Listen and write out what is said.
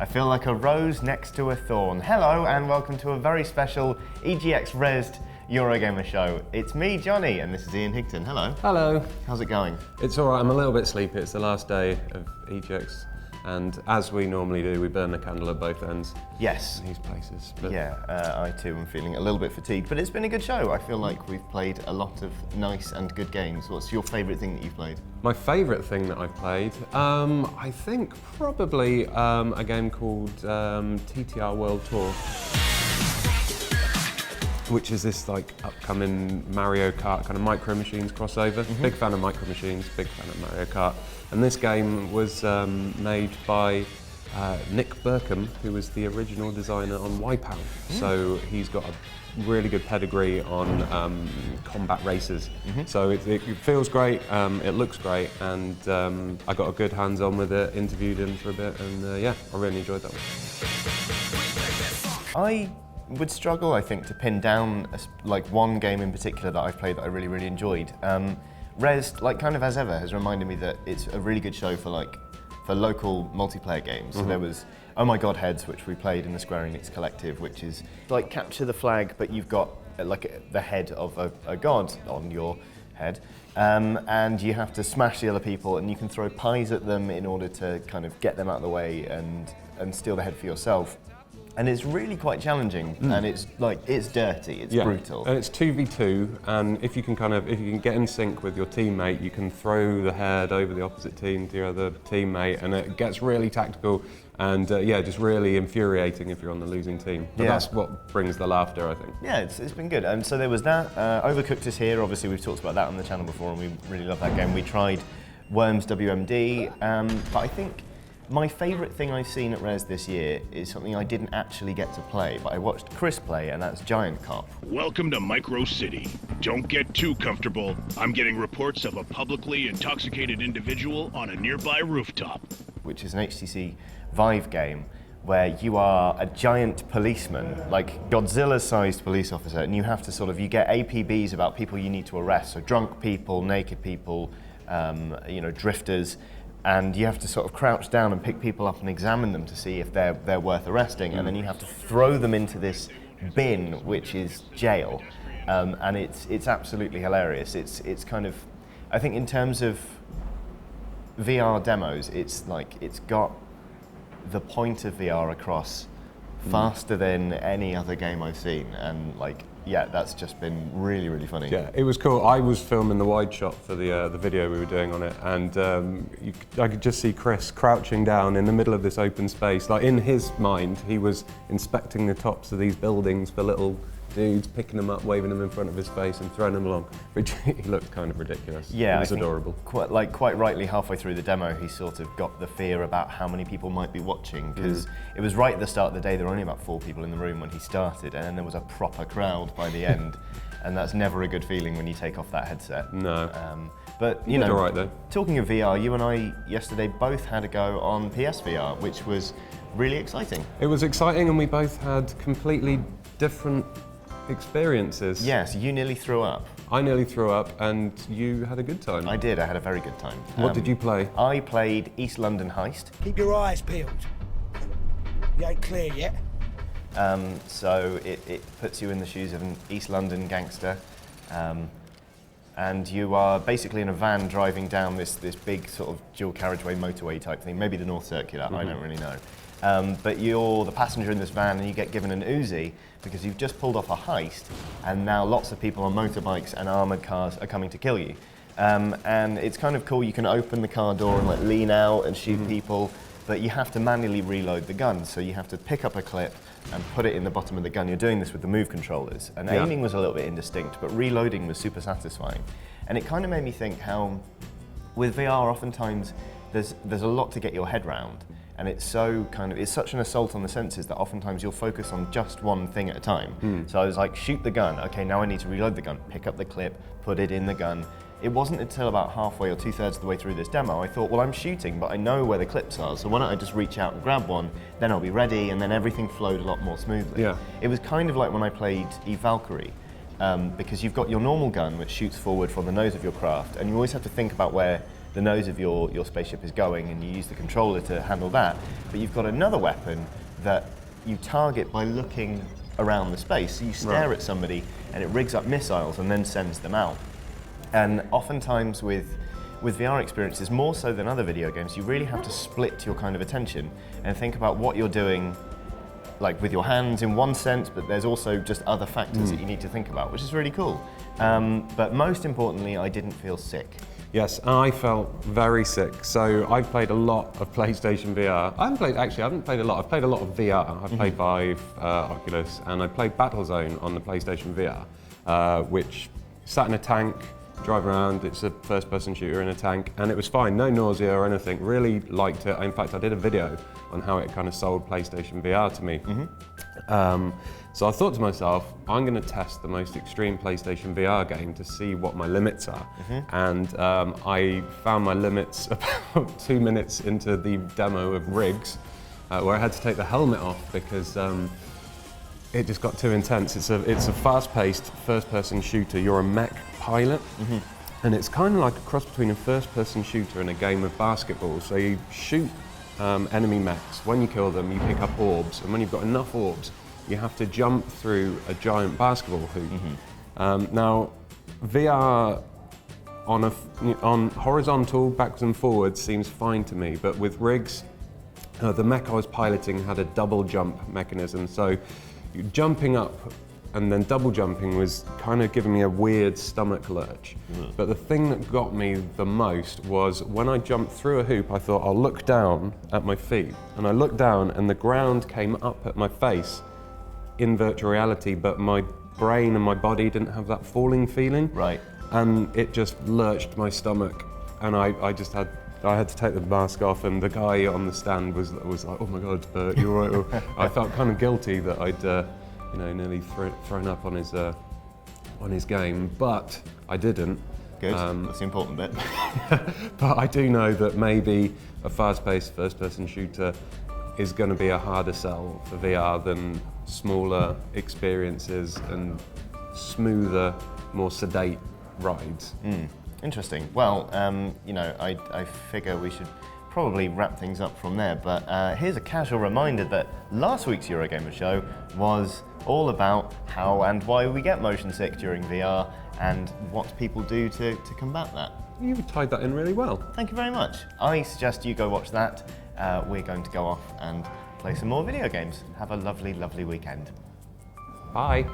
I feel like a rose next to a thorn. Hello and welcome to a very special EGX Rezzed Eurogamer Show. It's me, Johnny, and this is Ian Higton. Hello. Hello. How's it going? It's all right, I'm a little bit sleepy. It's the last day of EGX, and as we normally do, we burn the candle at both ends. Yes. In these places. But yeah, I too am feeling a little bit fatigued, but it's been a good show. I feel like we've played a lot of nice and good games. What's your favourite thing that you've played? My favourite thing that I've played, I think probably a game called TTR World Tour, which is this like upcoming Mario Kart kind of Micro Machines crossover. Big fan of Micro Machines, big fan of Mario Kart. And this game was made by Nick Burkham, who was the original designer on Wipeout. So he's got a really good pedigree on combat races. So it feels great, it looks great, and I got a good hands-on with it, interviewed him for a bit, and yeah, I really enjoyed that one. I would struggle, I think, to pin down like one game in particular that I've played that I really, really enjoyed. Rezzed, like kind of as ever, has reminded me that it's a really good show for local multiplayer games. So there was Oh My God Heads, which we played in the Square Enix Collective, which is like capture the flag, but you've got like the head of a god on your head. And you have to smash the other people, and you can throw pies at them in order to kind of get them out of the way and steal the head for yourself. And it's really quite challenging, and it's dirty, it's brutal. And it's 2v2, and if you can get in sync with your teammate, you can throw the head over the opposite team to your other teammate, and it gets really tactical and yeah, just really infuriating if you're on the losing team. But that's what brings the laughter, I think. Yeah, it's been good. And so there was that. Overcooked is here. Obviously, we've talked about that on the channel before, and we really love that game. We tried Worms WMD, but I think my favourite thing I've seen at Rezzed this year is something I didn't actually get to play, but I watched Chris play, and that's Giant Carp. Welcome to Micro City. Don't get too comfortable. I'm getting reports of a publicly intoxicated individual on a nearby rooftop. Which is an HTC Vive game where you are a giant policeman, like Godzilla-sized police officer, and you have to you get APBs about people you need to arrest, so drunk people, naked people, drifters, and you have to sort of crouch down and pick people up and examine them to see if they're worth arresting, and then you have to throw them into this bin, which is jail, and it's absolutely hilarious. It's kind of, I think in terms of VR demos, it's got the point of VR across faster than any other game I've seen, and yeah, that's just been really, really funny. Yeah, it was cool. I was filming the wide shot for the video we were doing on it, and I could just see Chris crouching down in the middle of this open space. Like, in his mind, he was inspecting the tops of these buildings for little dudes, picking them up, waving them in front of his face and throwing them along, which he looked kind of ridiculous. Yeah, it was adorable. Quite rightly, halfway through the demo, he sort of got the fear about how many people might be watching, because it was right at the start of the day. There were only about 4 people in the room when he started, and then there was a proper crowd by the end, and that's never a good feeling when you take off that headset. No. But you know, all right, though. Talking of VR, you and I yesterday both had a go on PSVR, which was really exciting. It was exciting, and we both had completely different experiences. Yes, you nearly threw up. I nearly threw up, and you had a good time. I did, I had a very good time. What did you play? I played East London Heist. Keep your eyes peeled. You ain't clear yet. So it puts you in the shoes of an East London gangster, and you are basically in a van driving down this big sort of dual carriageway motorway type thing, maybe the North Circular, I don't really know. But you're the passenger in this van, and you get given an Uzi because you've just pulled off a heist, and now lots of people on motorbikes and armoured cars are coming to kill you. And it's kind of cool. You can open the car door and lean out and shoot people, but you have to manually reload the gun. So you have to pick up a clip and put it in the bottom of the gun. You're doing this with the Move controllers, and aiming was a little bit indistinct, but reloading was super satisfying. And it kind of made me think how, with VR, oftentimes there's a lot to get your head round. And it's such an assault on the senses that oftentimes you'll focus on just one thing at a time. So I was like, shoot the gun. Okay, now I need to reload the gun. Pick up the clip, put it in the gun. It wasn't until about halfway or 2/3 of the way through this demo, I thought, well, I'm shooting, but I know where the clips are, so why don't I just reach out and grab one, then I'll be ready, and then everything flowed a lot more smoothly. Yeah. It was kind of like when I played Eve Valkyrie, because you've got your normal gun which shoots forward from the nose of your craft, and you always have to think about where the nose of your spaceship is going, and you use the controller to handle that. But you've got another weapon that you target by looking around the space. So you stare at somebody and it rigs up missiles and then sends them out. And oftentimes with VR experiences, more so than other video games, you really have to split your kind of attention and think about what you're doing, like with your hands in one sense, but there's also just other factors that you need to think about, which is really cool. But most importantly, I didn't feel sick. Yes, I felt very sick. So I've played a lot of PlayStation VR. I haven't played a lot. I've played a lot of VR. I've played Vive, Oculus, and I played Battlezone on the PlayStation VR, which sat in a tank, drive around. It's a first-person shooter in a tank, and it was fine. No nausea or anything. Really liked it. In fact, I did a video on how it kind of sold PlayStation VR to me. So I thought to myself, I'm going to test the most extreme PlayStation VR game to see what my limits are. And I found my limits about 2 minutes into the demo of Rigs, where I had to take the helmet off because it just got too intense. It's a fast-paced first-person shooter. You're a mech pilot, and it's kind of like a cross between a first-person shooter and a game of basketball. So you shoot enemy mechs. When you kill them, you pick up orbs, and when you've got enough orbs, you have to jump through a giant basketball hoop. Now, VR on horizontal, backwards and forwards seems fine to me, but with Rigs, the mech I was piloting had a double jump mechanism, so jumping up and then double jumping was kind of giving me a weird stomach lurch. But the thing that got me the most was when I jumped through a hoop, I thought I'll look down at my feet. And I looked down and the ground came up at my face in virtual reality, but my brain and my body didn't have that falling feeling. Right. And it just lurched my stomach. And I had to take the mask off, and the guy on the stand was like, "Oh my God, you're right." I felt kind of guilty that I'd nearly thrown up on his game, but I didn't. Good, that's the important bit. But I do know that maybe a fast-paced first-person shooter is going to be a harder sell for VR than smaller experiences and smoother, more sedate rides. Interesting. Well, I figure we should probably wrap things up from there, but here's a casual reminder that last week's Eurogamer Show was all about how and why we get motion sick during VR and what people do to combat that. You tied that in really well. Thank you very much. I suggest you go watch that. We're going to go off and play some more video games. Have a lovely, lovely weekend. Bye.